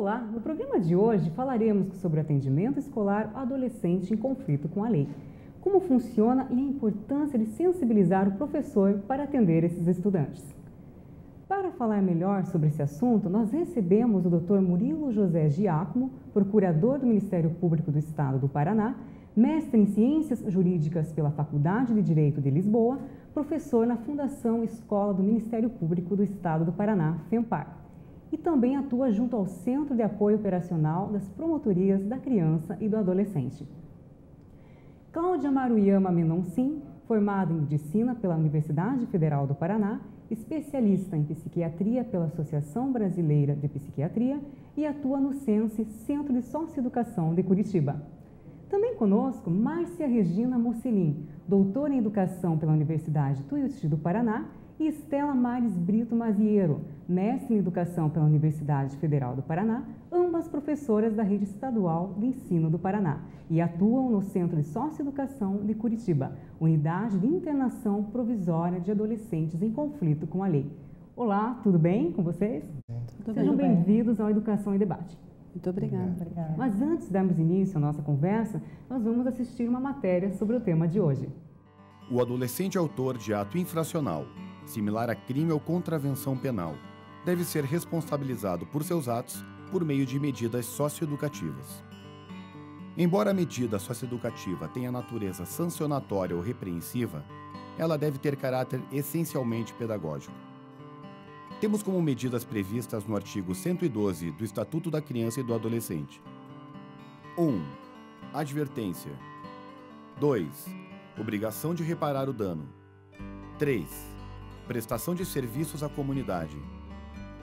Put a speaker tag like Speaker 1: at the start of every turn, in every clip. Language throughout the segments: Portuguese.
Speaker 1: Olá, no programa de hoje falaremos sobre o atendimento escolar ao adolescente em conflito com a lei. Como funciona e a importância de sensibilizar o professor para atender esses estudantes. Para falar melhor sobre esse assunto, nós recebemos o Dr. Murilo José Giacomo, procurador do Ministério Público do Estado do Paraná, mestre em Ciências Jurídicas pela Faculdade de Direito de Lisboa, professor na Fundação Escola do Ministério Público do Estado do Paraná, FEMPAR, e também atua junto ao Centro de Apoio Operacional das Promotorias da Criança e do Adolescente. Cláudia Maruyama Menoncin, formada em Medicina pela Universidade Federal do Paraná, especialista em Psiquiatria pela Associação Brasileira de Psiquiatria e atua no SENSE, Centro de Socioeducação de Curitiba. Também conosco, Márcia Regina Mocelin, doutora em Educação pela Universidade Tuiuti do Paraná, e Estela Mares Brito Maziero, mestre em Educação pela Universidade Federal do Paraná, ambas professoras da Rede Estadual de Ensino do Paraná e atuam no Centro de Socioeducação de Curitiba, Unidade de Internação Provisória de Adolescentes em Conflito com a Lei. Olá, tudo bem com vocês? Sejam bem-vindos ao Educação em Debate.
Speaker 2: Muito obrigada.
Speaker 1: Mas antes de darmos início à nossa conversa, nós vamos assistir uma matéria sobre o tema de hoje.
Speaker 3: O adolescente autor de ato infracional, similar a crime ou contravenção penal, deve ser responsabilizado por seus atos por meio de medidas socioeducativas. Embora a medida socioeducativa tenha natureza sancionatória ou repreensiva, ela deve ter caráter essencialmente pedagógico. Temos como medidas previstas no artigo 112 do Estatuto da Criança e do Adolescente: 1. Advertência. 2. Obrigação de reparar o dano. 3. Prestação de serviços à comunidade.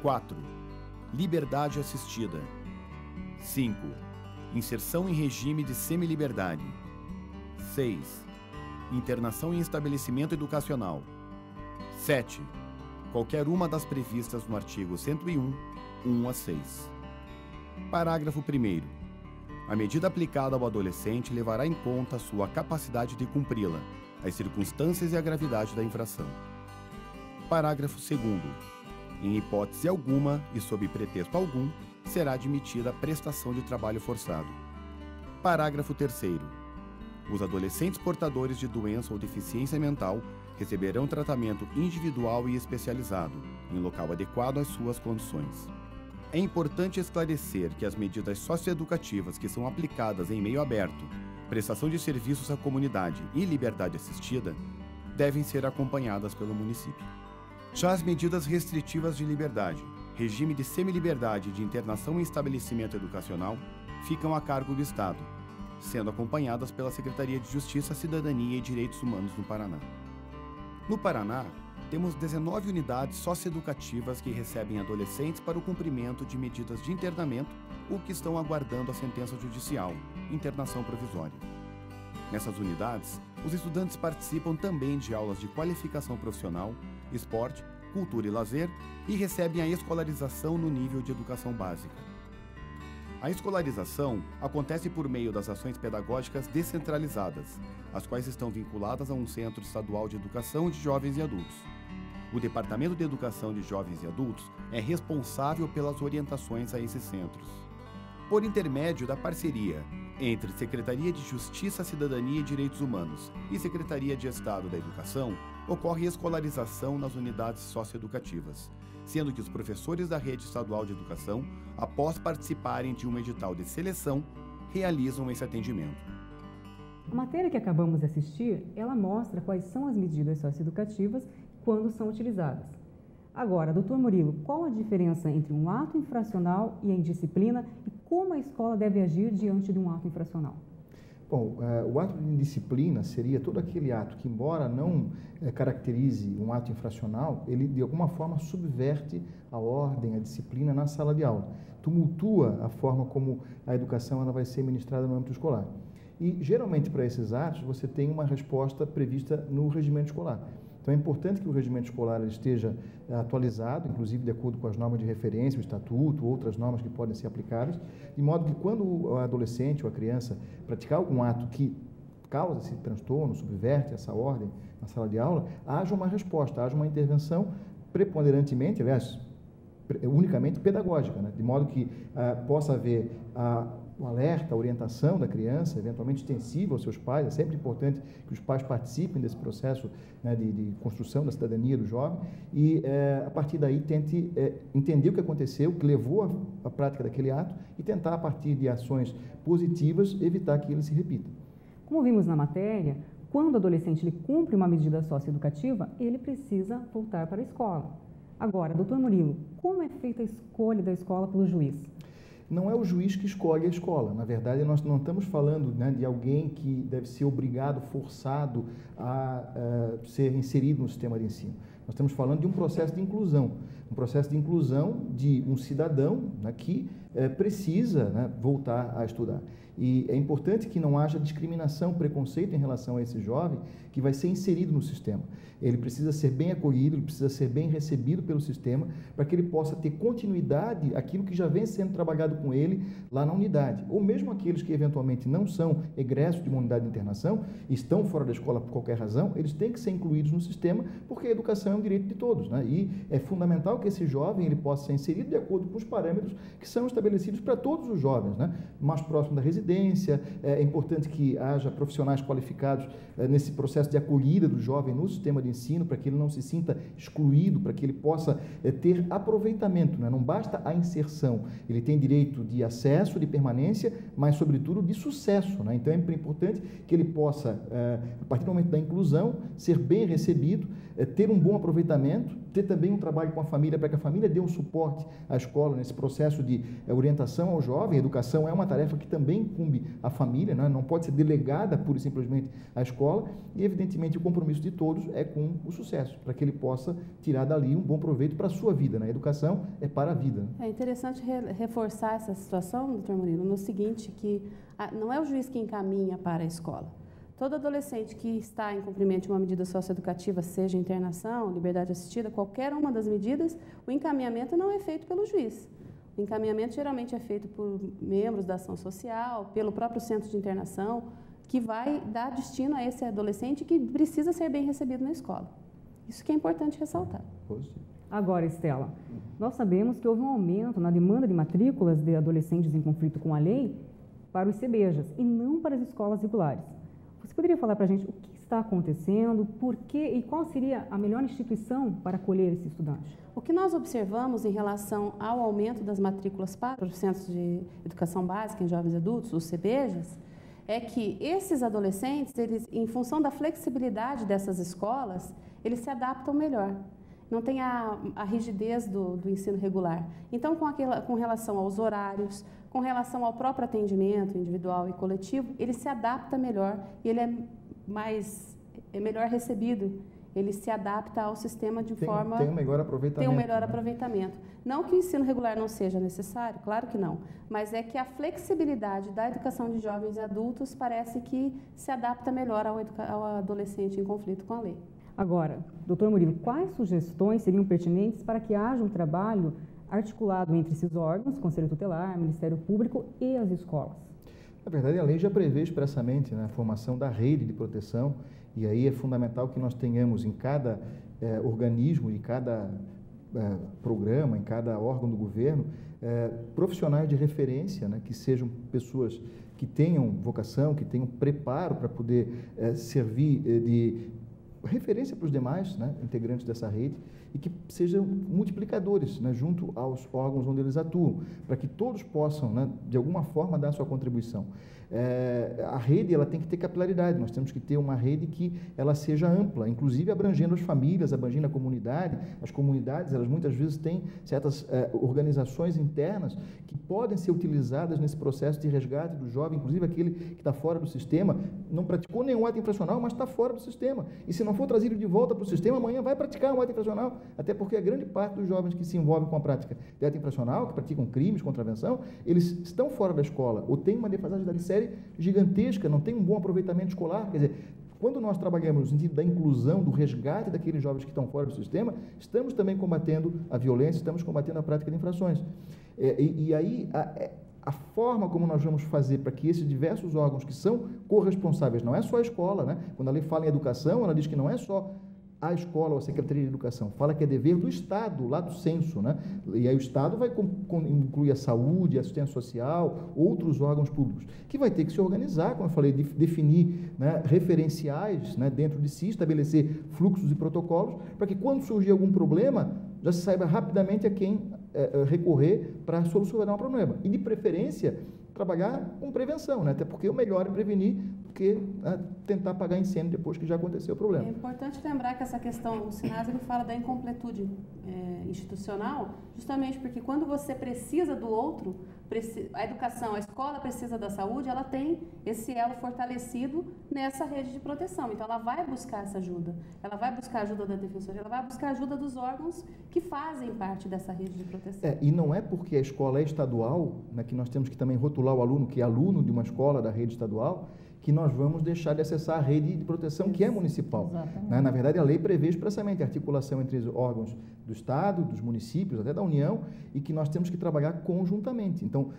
Speaker 3: 4. Liberdade assistida. 5. Inserção em regime de semiliberdade. 6. Internação em estabelecimento educacional. 7. Qualquer uma das previstas no artigo 101, 1 a 6. Parágrafo 1º. A medida aplicada ao adolescente levará em conta sua capacidade de cumpri-la, as circunstâncias e a gravidade da infração. Parágrafo 2º. Em hipótese alguma e sob pretexto algum, será admitida a prestação de trabalho forçado. Parágrafo 3º. Os adolescentes portadores de doença ou deficiência mental receberão tratamento individual e especializado, em local adequado às suas condições. É importante esclarecer que as medidas socioeducativas que são aplicadas em meio aberto, prestação de serviços à comunidade e liberdade assistida, devem ser acompanhadas pelo município. Já as medidas restritivas de liberdade, regime de semiliberdade e de internação em estabelecimento educacional, ficam a cargo do Estado, sendo acompanhadas pela Secretaria de Justiça, Cidadania e Direitos Humanos no Paraná. No Paraná, temos 19 unidades socioeducativas que recebem adolescentes para o cumprimento de medidas de internamento ou que estão aguardando a sentença judicial, internação provisória. Nessas unidades, os estudantes participam também de aulas de qualificação profissional, esporte, cultura e lazer e recebem a escolarização no nível de educação básica. A escolarização acontece por meio das ações pedagógicas descentralizadas, as quais estão vinculadas a um Centro Estadual de Educação de Jovens e Adultos. O Departamento de Educação de Jovens e Adultos é responsável pelas orientações a esses centros. Por intermédio da parceria entre Secretaria de Justiça, Cidadania e Direitos Humanos e Secretaria de Estado da Educação, ocorre escolarização nas unidades socioeducativas, sendo que os professores da Rede Estadual de Educação, após participarem de um edital de seleção, realizam esse atendimento.
Speaker 1: A matéria que acabamos de assistir, ela mostra quais são as medidas socioeducativas quando são utilizadas. Agora, doutor Murilo, qual a diferença entre um ato infracional e a indisciplina e como a escola deve agir diante de um ato infracional?
Speaker 4: Bom, o ato de indisciplina seria todo aquele ato que, embora não caracterize um ato infracional, ele de alguma forma subverte a ordem, a disciplina na sala de aula, tumultua a forma como a educação ela vai ser ministrada no âmbito escolar. E, geralmente, para esses atos, você tem uma resposta prevista no regimento escolar. Então, é importante que o regimento escolar esteja atualizado, inclusive de acordo com as normas de referência, o estatuto, outras normas que podem ser aplicáveis, de modo que quando o adolescente ou a criança praticar algum ato que causa esse transtorno, subverte essa ordem na sala de aula, haja uma resposta, haja uma intervenção preponderantemente, aliás, unicamente pedagógica, né? De modo que possa haver o alerta, a orientação da criança, eventualmente extensiva aos seus pais. É sempre importante que os pais participem desse processo, né, de construção da cidadania do jovem e, a partir daí, tente entender o que aconteceu, o que levou à prática daquele ato e tentar, a partir de ações positivas, evitar que ele se repita.
Speaker 1: Como vimos na matéria, quando o adolescente ele cumpre uma medida socioeducativa, ele precisa voltar para a escola. Agora, doutor Murilo, como é feita a escolha da escola pelo juiz?
Speaker 4: Não é o juiz que escolhe a escola. Na verdade, nós não estamos falando, né, de alguém que deve ser obrigado, forçado a ser inserido no sistema de ensino. Nós estamos falando de um processo de inclusão de um cidadão, né, que precisa, né, voltar a estudar. E é importante que não haja discriminação, preconceito em relação a esse jovem que vai ser inserido no sistema. Ele precisa ser bem acolhido, ele precisa ser bem recebido pelo sistema para que ele possa ter continuidade aquilo que já vem sendo trabalhado com ele lá na unidade. Ou mesmo aqueles que eventualmente não são egressos de uma unidade de internação, estão fora da escola por qualquer razão, eles têm que ser incluídos no sistema porque a educação é um direito de todos, né? E é fundamental que esse jovem ele possa ser inserido de acordo com os parâmetros que são estabelecidos para todos os jovens, né? Mais próximo da residência, é importante que haja profissionais qualificados nesse processo de acolhida do jovem no sistema de ensino, para que ele não se sinta excluído, para que ele possa ter aproveitamento, né? Não basta a inserção, ele tem direito de acesso, de permanência, mas sobretudo de sucesso, né? Então é importante que ele possa, a partir do momento da inclusão, ser bem recebido, ter um bom aproveitamento, ter também um trabalho com a família, para que a família dê um suporte à escola nesse processo de orientação ao jovem. A educação é uma tarefa que também incumbe à família, né? Não pode ser delegada pura e simplesmente à escola, e evidentemente o compromisso de todos é com o sucesso, para que ele possa tirar dali um bom proveito para a sua vida, né? A educação é para a vida.
Speaker 2: É interessante reforçar essa situação, doutor Murilo, no seguinte, que não é o juiz que encaminha para a escola. Todo adolescente que está em cumprimento de uma medida socioeducativa, seja internação, liberdade assistida, qualquer uma das medidas, o encaminhamento não é feito pelo juiz. O encaminhamento geralmente é feito por membros da ação social, pelo próprio centro de internação, que vai dar destino a esse adolescente que precisa ser bem recebido na escola. Isso que é importante ressaltar.
Speaker 1: Agora, Estela, nós sabemos que houve um aumento na demanda de matrículas de adolescentes em conflito com a lei para os CBJAs e não para as escolas regulares. Você poderia falar para a gente o que está acontecendo, por quê e qual seria a melhor instituição para acolher esse estudante?
Speaker 2: O que nós observamos em relação ao aumento das matrículas para os centros de educação básica em jovens e adultos, os CBJAs, é que esses adolescentes, eles, em função da flexibilidade dessas escolas, eles se adaptam melhor. Não tem a rigidez do ensino regular. Então, com relação aos horários, com relação ao próprio atendimento individual e coletivo, ele se adapta melhor e ele é melhor recebido. Ele se adapta ao sistema de forma...
Speaker 4: Tem um melhor aproveitamento.
Speaker 2: Tem um melhor aproveitamento. Não que o ensino regular não seja necessário, claro que não, mas é que a flexibilidade da educação de jovens e adultos parece que se adapta melhor ao adolescente em conflito com a lei.
Speaker 1: Agora, doutor Murilo, quais sugestões seriam pertinentes para que haja um trabalho articulado entre esses órgãos, Conselho Tutelar, Ministério Público e as escolas?
Speaker 4: Na verdade, a lei já prevê expressamente, né, a formação da rede de proteção, e aí é fundamental que nós tenhamos em cada organismo, em cada programa, em cada órgão do governo, profissionais de referência, né, que sejam pessoas que tenham vocação, que tenham preparo para poder servir de referência para os demais, né, integrantes dessa rede, e que sejam multiplicadores, né, junto aos órgãos onde eles atuam, para que todos possam, né, de alguma forma, dar a sua contribuição. A rede ela tem que ter capilaridade, nós temos que ter uma rede que ela seja ampla, inclusive abrangendo as famílias, abrangendo a comunidade. As comunidades, elas muitas vezes têm certas organizações internas que podem ser utilizadas nesse processo de resgate do jovem, inclusive aquele que está fora do sistema, não praticou nenhum ato infracional, mas está fora do sistema. E se não for trazido de volta para o sistema, amanhã vai praticar um ato infracional, até porque a grande parte dos jovens que se envolvem com a prática de ato infracional, que praticam crimes, contravenção, eles estão fora da escola, ou têm uma defasagem da série gigantesca, não tem um bom aproveitamento escolar. Quer dizer, quando nós trabalhamos no sentido da inclusão, do resgate daqueles jovens que estão fora do sistema, estamos também combatendo a violência, estamos combatendo a prática de infrações. E aí, a forma como nós vamos fazer para que esses diversos órgãos que são corresponsáveis, não é só a escola, né? Quando a lei fala em educação, ela diz que não é só a escola ou a Secretaria de Educação fala que é dever do Estado, lá do censo, né? E aí o Estado vai incluir a saúde, a assistência social, outros órgãos públicos, que vai ter que se organizar, como eu falei, definir, né, referenciais, né, dentro de si, estabelecer fluxos e protocolos, para que quando surgir algum problema, já se saiba rapidamente a quem recorrer para solucionar o problema. E, de preferência, trabalhar com prevenção, né? Até porque o melhor é prevenir do que tentar apagar incêndio depois que já aconteceu o problema.
Speaker 2: É importante lembrar que essa questão, o SINASE ele fala da incompletude institucional, justamente porque quando você precisa do outro, a educação, a escola precisa da saúde, ela tem esse elo fortalecido nessa rede de proteção. Então, ela vai buscar essa ajuda. Ela vai buscar a ajuda da Defensoria, ela vai buscar a ajuda dos órgãos que fazem parte dessa rede de proteção.
Speaker 4: E não é porque a escola é estadual, né, que nós temos que também rotular o aluno que é aluno de uma escola da rede estadual, que nós vamos deixar de acessar a rede de proteção que é municipal. Né? Na verdade, a lei prevê expressamente a articulação entre os órgãos do Estado, dos municípios, até da União, e que nós temos que trabalhar conjuntamente. Então,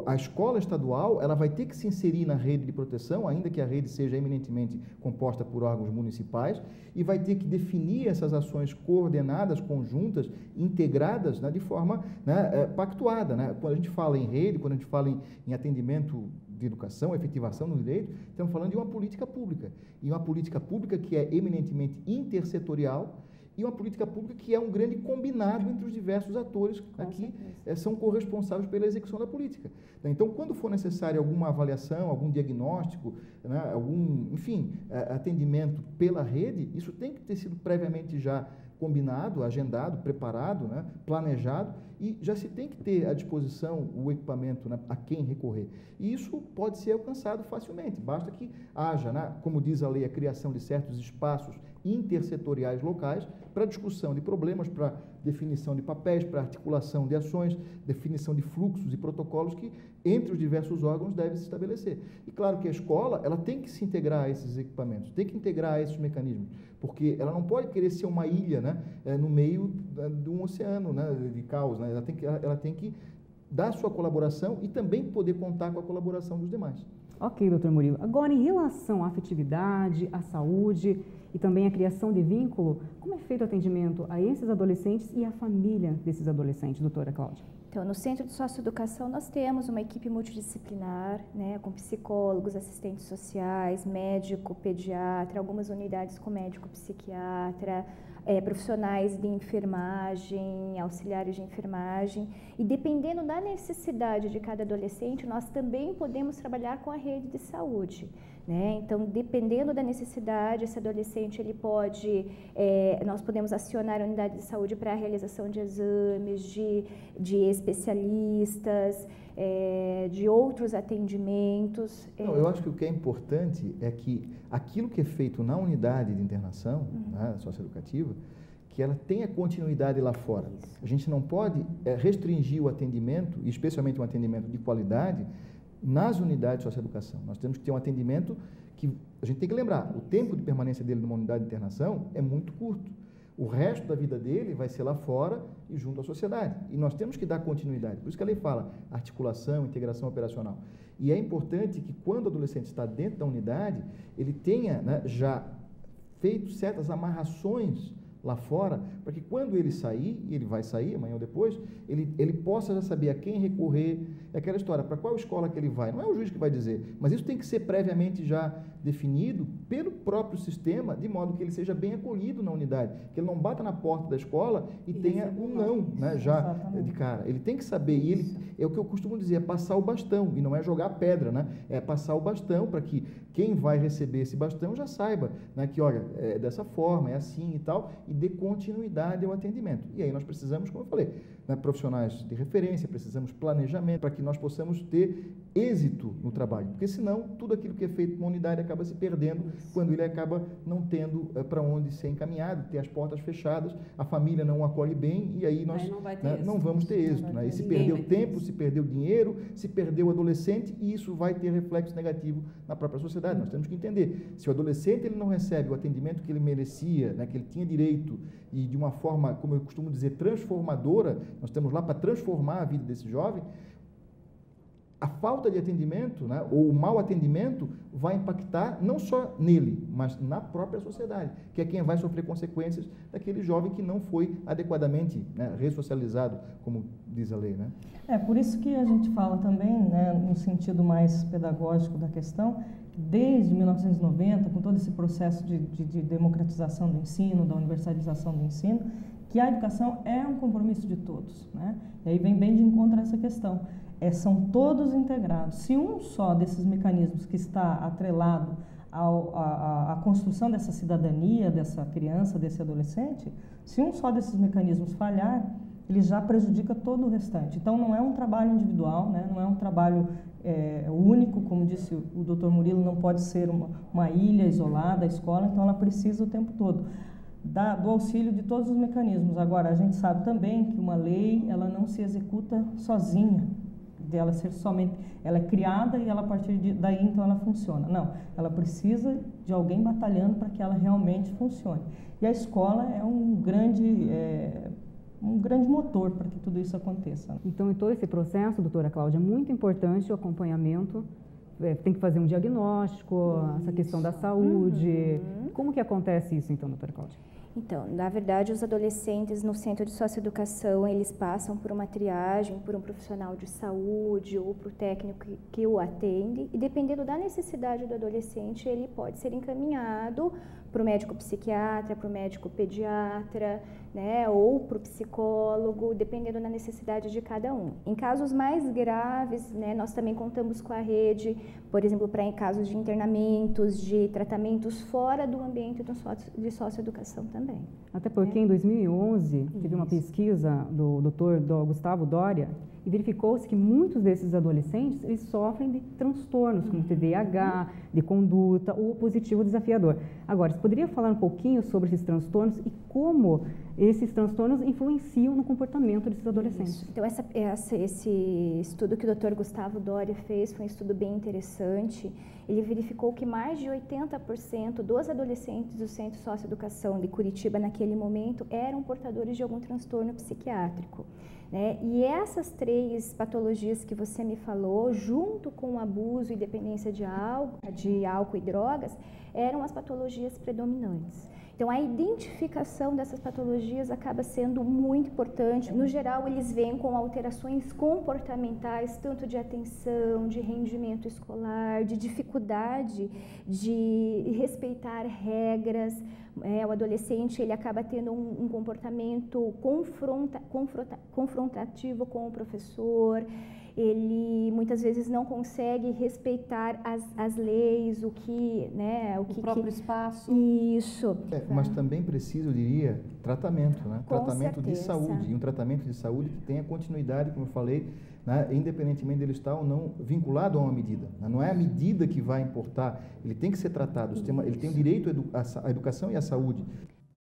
Speaker 4: a escola estadual, ela vai ter que se inserir na rede de proteção, ainda que a rede seja eminentemente composta por órgãos municipais, e vai ter que definir essas ações coordenadas, conjuntas, integradas, né, de forma, né, pactuada. Né? Quando a gente fala em rede, quando a gente fala em atendimento de educação, efetivação do direito, estamos falando de uma política pública. E uma política pública que é eminentemente intersetorial e uma política pública que é um grande combinado entre os diversos atores que são corresponsáveis pela execução da política. Então, quando for necessário alguma avaliação, algum diagnóstico, né, atendimento pela rede, isso tem que ter sido previamente já combinado, agendado, preparado, né, planejado, e já se tem que ter à disposição o equipamento, né, a quem recorrer. E isso pode ser alcançado facilmente, basta que haja, né, como diz a lei, a criação de certos espaços intersetoriais locais para discussão de problemas, para definição de papéis, para articulação de ações, definição de fluxos e protocolos que, entre os diversos órgãos, devem se estabelecer. E claro que a escola, ela tem que se integrar a esses equipamentos, tem que integrar a esses mecanismos, porque ela não pode querer ser uma ilha, né, no meio de um oceano, né, de caos, né? Ela tem que dar sua colaboração e também poder contar com a colaboração dos demais.
Speaker 1: Ok, doutor Murilo. Agora, em relação à afetividade, à saúde e também à criação de vínculo, como é feito o atendimento a esses adolescentes e à família desses adolescentes, doutora Cláudia?
Speaker 5: Então, no Centro de Socioeducação, nós temos uma equipe multidisciplinar, né, com psicólogos, assistentes sociais, médico, pediatra, algumas unidades com médico psiquiatra, profissionais de enfermagem, auxiliares de enfermagem, e dependendo da necessidade de cada adolescente, nós também podemos trabalhar com a rede de saúde. Né? Então, dependendo da necessidade, esse adolescente ele pode, nós podemos acionar a unidade de saúde para a realização de exames, de especialistas, de outros atendimentos.
Speaker 4: Não, eu acho que o que é importante é que aquilo que é feito na unidade de internação, né, socioeducativa, que ela tenha continuidade lá fora.
Speaker 5: Isso.
Speaker 4: A gente não pode restringir o atendimento, especialmente um atendimento de qualidade, nas unidades de socioeducação. Nós temos que ter um atendimento que, a gente tem que lembrar, o tempo de permanência dele numa unidade de internação é muito curto. O resto da vida dele vai ser lá fora e junto à sociedade. E nós temos que dar continuidade. Por isso que a lei fala articulação, integração operacional. E é importante que quando o adolescente está dentro da unidade, ele tenha, né, já feito certas amarrações lá fora, para que quando ele sair, e ele vai sair amanhã ou depois, ele possa já saber a quem recorrer, é aquela história, para qual escola que ele vai, não é o juiz que vai dizer, mas isso tem que ser previamente já definido pelo próprio sistema, de modo que ele seja bem acolhido na unidade, que ele não bata na porta da escola e tenha um não, né, já de cara. Ele tem que saber, e ele, é o que eu costumo dizer, é passar o bastão, e não é jogar pedra, né, é passar o bastão para que quem vai receber esse bastão já saiba, né, que olha, é dessa forma, é assim e tal, e dê continuidade ao atendimento. E aí nós precisamos, como eu falei, né, profissionais de referência, precisamos planejamento para que nós possamos ter êxito no trabalho, porque senão tudo aquilo que é feito numa unidade acaba se perdendo quando ele acaba não tendo para onde ser encaminhado, ter as portas fechadas, a família não o acolhe bem e aí nós não vamos ter êxito. Né? E se perdeu tempo, se perdeu dinheiro, se perdeu o adolescente e isso vai ter reflexo negativo na própria sociedade. Nós temos que entender, se o adolescente ele não recebe o atendimento que ele merecia, né, que ele tinha direito e de uma forma, como eu costumo dizer, transformadora, nós estamos lá para transformar a vida desse jovem, a falta de atendimento, né, ou o mau atendimento vai impactar não só nele, mas na própria sociedade, que é quem vai sofrer consequências daquele jovem que não foi adequadamente, né, ressocializado, como diz a lei, né?
Speaker 6: Por isso que a gente fala também, né, no sentido mais pedagógico da questão, desde 1990, com todo esse processo de democratização do ensino, da universalização do ensino, que a educação é um compromisso de todos, né? E aí vem bem de encontro a essa questão. São todos integrados. Se um só desses mecanismos que está atrelado à construção dessa cidadania, dessa criança, desse adolescente, se um só desses mecanismos falhar, ele já prejudica todo o restante. Então, não é um trabalho individual, né? Não é um trabalho único, como disse o Dr. Murilo, não pode ser uma ilha isolada, a escola, então ela precisa o tempo todo do auxílio de todos os mecanismos. Agora, a gente sabe também que uma lei, ela não se executa sozinha, dela ser somente, ela é criada e ela, a partir daí então ela funciona. Não, ela precisa de alguém batalhando para que ela realmente funcione. E a escola é um grande motor para que tudo isso aconteça.
Speaker 1: Então, em todo esse processo, doutora Cláudia, é muito importante o acompanhamento, tem que fazer um diagnóstico, essa questão da saúde. Como que acontece isso então, doutora Cláudia?
Speaker 5: Então, na verdade, os adolescentes no centro de socioeducação, eles passam por uma triagem, por um profissional de saúde ou por técnico que o atende, e dependendo da necessidade do adolescente, ele pode ser encaminhado para o médico psiquiatra, para o médico pediatra, né, ou para o psicólogo, dependendo da necessidade de cada um. Em casos mais graves, né, nós também contamos com a rede, por exemplo, para em casos de internamentos, de tratamentos fora do ambiente de socioeducação também.
Speaker 1: Até porque em 2011 teve uma pesquisa do Dr. Gustavo Doria e verificou-se que muitos desses adolescentes eles sofrem de transtornos como TDAH, de conduta ou positivo desafiador. Agora, você poderia falar um pouquinho sobre esses transtornos e como esses transtornos influenciam no comportamento desses adolescentes?
Speaker 5: Isso. Então, esse estudo que o Dr. Gustavo Doria fez foi um estudo bem interessante. Ele verificou que mais de 80% dos adolescentes do Centro de Socioeducação de Curitiba, naquele momento, eram portadores de algum transtorno psiquiátrico, né? E essas 3 patologias que você me falou, junto com o abuso e dependência de álcool e drogas, eram as patologias predominantes. Então, a identificação dessas patologias acaba sendo muito importante. No geral, eles vêm com alterações comportamentais, tanto de atenção, de rendimento escolar, de dificuldade de respeitar regras. O adolescente ele acaba tendo um comportamento confrontativo com o professor. Ele muitas vezes não consegue respeitar as leis, o próprio
Speaker 2: espaço.
Speaker 5: Isso.
Speaker 4: Mas também precisa, eu diria, tratamento, né?
Speaker 5: Com
Speaker 4: tratamento
Speaker 5: certeza.
Speaker 4: de saúde, e um tratamento de saúde que tenha continuidade, como eu falei, né? Independentemente dele estar ou não vinculado a uma medida. Né? Não é a medida que vai importar, ele tem que ser tratado, ele tem o direito à educação e à saúde.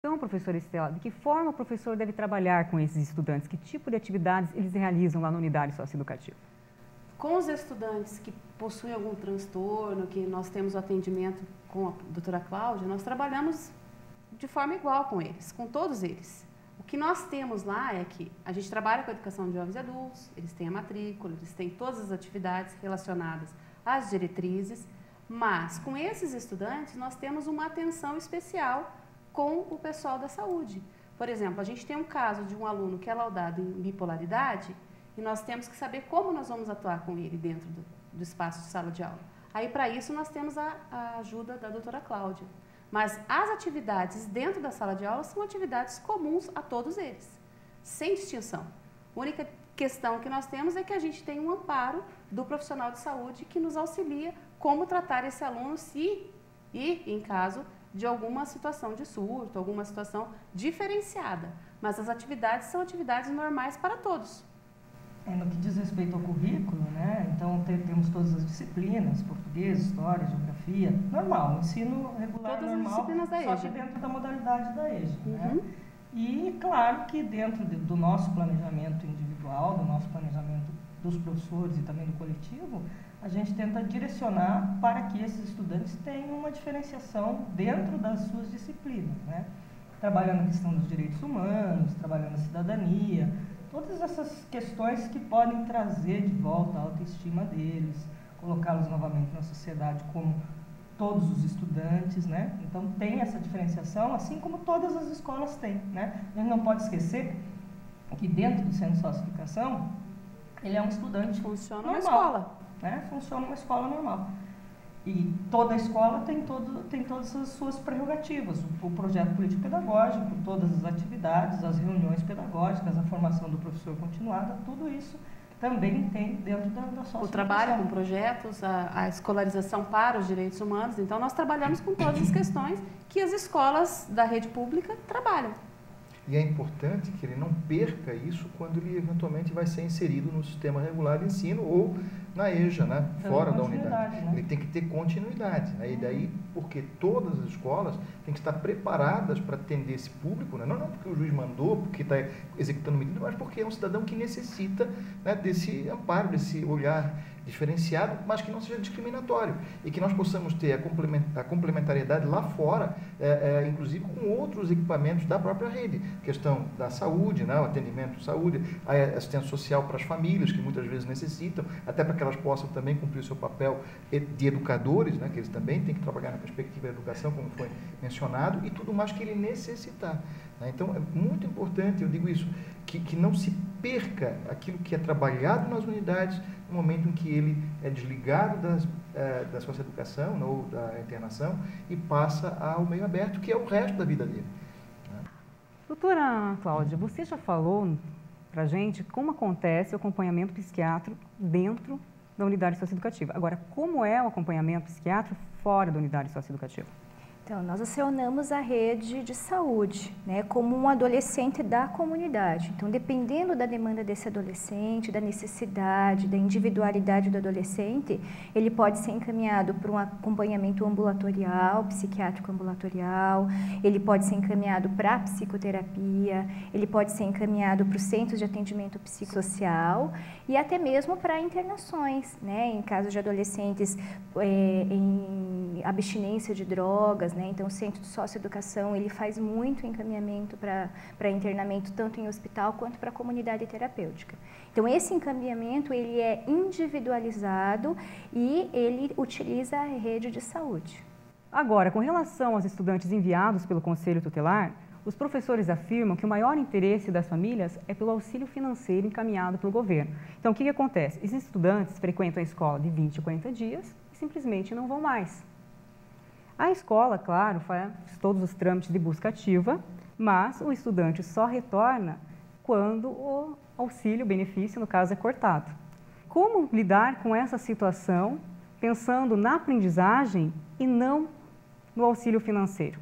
Speaker 1: Então, professora Estela, de que forma o professor deve trabalhar com esses estudantes? Que tipo de atividades eles realizam lá na unidade socioeducativa?
Speaker 2: Com os estudantes que possuem algum transtorno, que nós temos o atendimento com a doutora Cláudia, nós trabalhamos de forma igual com eles, com todos eles. O que nós temos lá é que a gente trabalha com a educação de jovens e adultos, eles têm a matrícula, eles têm todas as atividades relacionadas às diretrizes, mas com esses estudantes nós temos uma atenção especial com o pessoal da saúde. Por exemplo, a gente tem um caso de um aluno que é laudado em bipolaridade e nós temos que saber como nós vamos atuar com ele dentro do espaço de sala de aula. Aí, para isso, nós temos a ajuda da doutora Cláudia. Mas as atividades dentro da sala de aula são atividades comuns a todos eles, sem distinção. A única questão que nós temos é que a gente tem um amparo do profissional de saúde que nos auxilia como tratar esse aluno em caso de alguma situação de surto, alguma situação diferenciada. Mas as atividades são atividades normais para todos.
Speaker 6: No que diz respeito ao currículo, né? Então temos todas as disciplinas, português, história, geografia, normal, ensino regular
Speaker 2: todas
Speaker 6: normal,
Speaker 2: as disciplinas da
Speaker 6: só
Speaker 2: EJA.
Speaker 6: que dentro da modalidade da EJA. Né? E claro que dentro do nosso planejamento individual, do nosso planejamento dos professores e também do coletivo, a gente tenta direcionar para que esses estudantes tenham uma diferenciação dentro das suas disciplinas, né? Trabalhando a questão dos direitos humanos, trabalhando a cidadania, todas essas questões que podem trazer de volta a autoestima deles, colocá-los novamente na sociedade como todos os estudantes, né? Então tem essa diferenciação, assim como todas as escolas têm, né? A gente não pode esquecer que dentro do Centro de Socioeducação, ele é um estudante
Speaker 2: Funciona
Speaker 6: normal,
Speaker 2: uma escola.
Speaker 6: né? Funciona uma escola normal. E toda escola tem todas as suas prerrogativas, o projeto político-pedagógico, todas as atividades, as reuniões pedagógicas, a formação do professor continuada, tudo isso também tem dentro da socioeducação.
Speaker 2: O trabalho com projetos, a escolarização para os direitos humanos. Então, nós trabalhamos com todas as questões que as escolas da rede pública trabalham.
Speaker 4: E é importante que ele não perca isso quando ele eventualmente vai ser inserido no sistema regular de ensino ou na EJA, né? Fora da unidade.
Speaker 6: Né?
Speaker 4: Ele tem que ter continuidade. Né? E daí, porque todas as escolas têm que estar preparadas para atender esse público, né? Não porque o juiz mandou, porque está executando medida, mas porque é um cidadão que necessita, né, desse amparo, desse olhar diferenciado, mas que não seja discriminatório e que nós possamos ter a complementariedade lá fora, inclusive com outros equipamentos da própria rede, questão da saúde, né, o atendimento de saúde, a assistência social para as famílias que muitas vezes necessitam, até para que elas possam também cumprir o seu papel de educadores, né, que eles também têm que trabalhar na perspectiva da educação, como foi mencionado, e tudo mais que ele necessitar. Né? Então, é muito importante, eu digo isso, que não se perca aquilo que é trabalhado nas unidades no momento em que ele é desligado da socioeducação ou da internação e passa ao meio aberto, que é o resto da vida dele. Né?
Speaker 1: Doutora Cláudia, você já falou para a gente como acontece o acompanhamento psiquiátrico dentro da unidade socioeducativa. Agora, como é o acompanhamento psiquiátrico fora da unidade socioeducativa?
Speaker 5: Então, nós acionamos a rede de saúde, né, como um adolescente da comunidade. Então, dependendo da demanda desse adolescente, da necessidade, da individualidade do adolescente, ele pode ser encaminhado para um acompanhamento ambulatorial, psiquiátrico ambulatorial, ele pode ser encaminhado para a psicoterapia, ele pode ser encaminhado para os centros de atendimento psicossocial e até mesmo para internações, né, em casos de adolescentes em abstinência de drogas, né? Então, o Centro de Socioeducação, ele faz muito encaminhamento para internamento, tanto em hospital quanto para a comunidade terapêutica. Então, esse encaminhamento, ele é individualizado e ele utiliza a rede de saúde.
Speaker 1: Agora, com relação aos estudantes enviados pelo Conselho Tutelar, os professores afirmam que o maior interesse das famílias é pelo auxílio financeiro encaminhado pelo governo. Então, o que acontece? Esses estudantes frequentam a escola de 20 a 40 dias e simplesmente não vão mais. A escola, claro, faz todos os trâmites de busca ativa, mas o estudante só retorna quando o auxílio, benefício, no caso, é cortado. Como lidar com essa situação, pensando na aprendizagem e não no auxílio financeiro?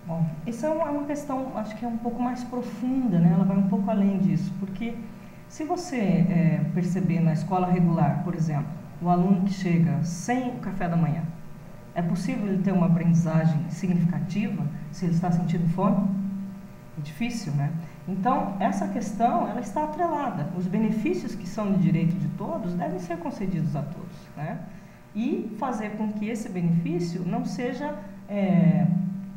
Speaker 6: Bom, essa é uma questão, acho que é um pouco mais profunda, né? Ela vai um pouco além disso, porque se você perceber na escola regular, por exemplo, o aluno que chega sem o café da manhã, é possível ele ter uma aprendizagem significativa se ele está sentindo fome? É difícil, né? Então, essa questão, ela está atrelada. Os benefícios que são de direito de todos devem ser concedidos a todos, né? E fazer com que esse benefício não seja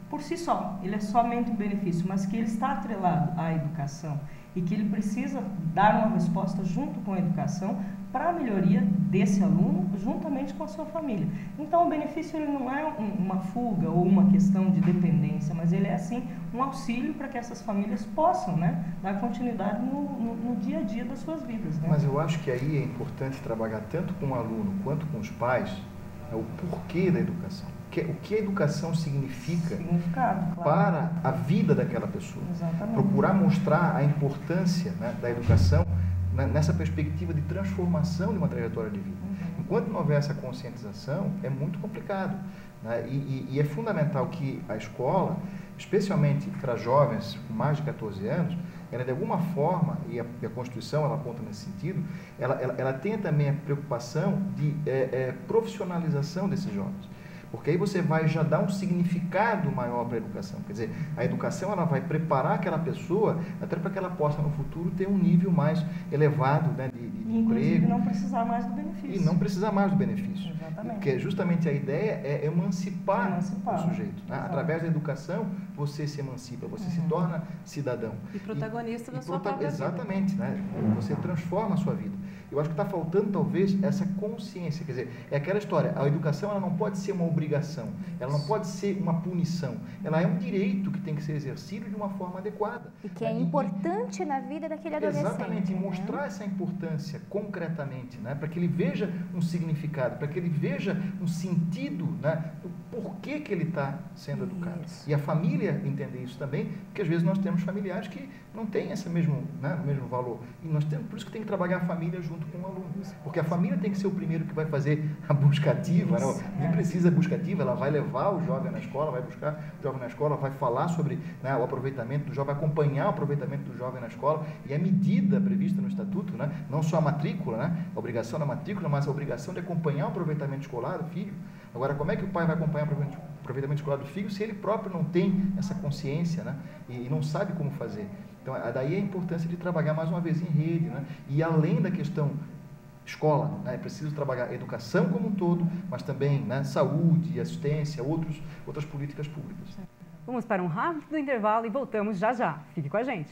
Speaker 6: por si só, ele é somente um benefício, mas que ele está atrelado à educação e que ele precisa dar uma resposta junto com a educação para a melhoria desse aluno, juntamente com a sua família. Então, o benefício ele não é uma fuga ou uma questão de dependência, mas ele é, sim, um auxílio para que essas famílias possam, né, dar continuidade no dia a dia das suas vidas. Né?
Speaker 4: Mas eu acho que aí é importante trabalhar tanto com o aluno quanto com os pais o porquê da educação. O que a educação significa
Speaker 6: claro,
Speaker 4: para a vida daquela pessoa.
Speaker 6: Exatamente.
Speaker 4: Procurar mostrar a importância, né, da educação nessa perspectiva de transformação de uma trajetória de vida. Enquanto não houver essa conscientização, é muito complicado. Né? E é fundamental que a escola, especialmente para jovens com mais de 14 anos, ela de alguma forma, e a Constituição ela aponta nesse sentido, ela tenha também a preocupação de profissionalização desses jovens. Porque aí você vai já dar um significado maior para a educação. Quer dizer, a educação ela vai preparar aquela pessoa até para que ela possa no futuro ter um nível mais elevado, né, de emprego,
Speaker 6: não precisar mais do benefício.
Speaker 4: E não precisar mais do benefício.
Speaker 6: Exatamente.
Speaker 4: Porque justamente a ideia é emancipar o sujeito. Né? Através da educação, você se emancipa, você se torna cidadão.
Speaker 2: E protagonista da sua própria vida.
Speaker 4: Exatamente, né? Você transforma a sua vida. Eu acho que está faltando, talvez, essa consciência. Quer dizer, é aquela história, a educação ela não pode ser uma obrigação, ela não pode ser uma punição. Ela é um direito que tem que ser exercido de uma forma adequada.
Speaker 5: E que é importante na vida daquele adolescente.
Speaker 4: Exatamente, e mostrar essa importância concretamente, né? Para que ele veja um significado, para que ele veja um sentido, né? Do porquê que ele está sendo educado. E a família entender isso também, porque às vezes nós temos familiares que não têm esse mesmo, né, mesmo valor. E nós temos, por isso que tem que trabalhar a família junto com o aluno. Porque a família tem que ser o primeiro que vai fazer a busca ativa, né? Nem precisa busca ativa, ela vai levar o jovem na escola, vai buscar o jovem na escola, vai falar sobre, né, o aproveitamento do jovem, vai acompanhar o aproveitamento do jovem na escola. E a medida prevista no Estatuto, né, não só a matrícula, né, a obrigação da matrícula, mas a obrigação de acompanhar o aproveitamento escolar do filho. Agora, como é que o pai vai acompanhar o aproveitamento escolar do filho se ele próprio não tem essa consciência, né, e não sabe como fazer? Então, daí a importância de trabalhar mais uma vez em rede, né? E além da questão escola, né? É preciso trabalhar a educação como um todo, mas também, né, saúde, assistência, outras políticas públicas.
Speaker 1: Vamos para um rápido intervalo e voltamos já já. Fique com a gente.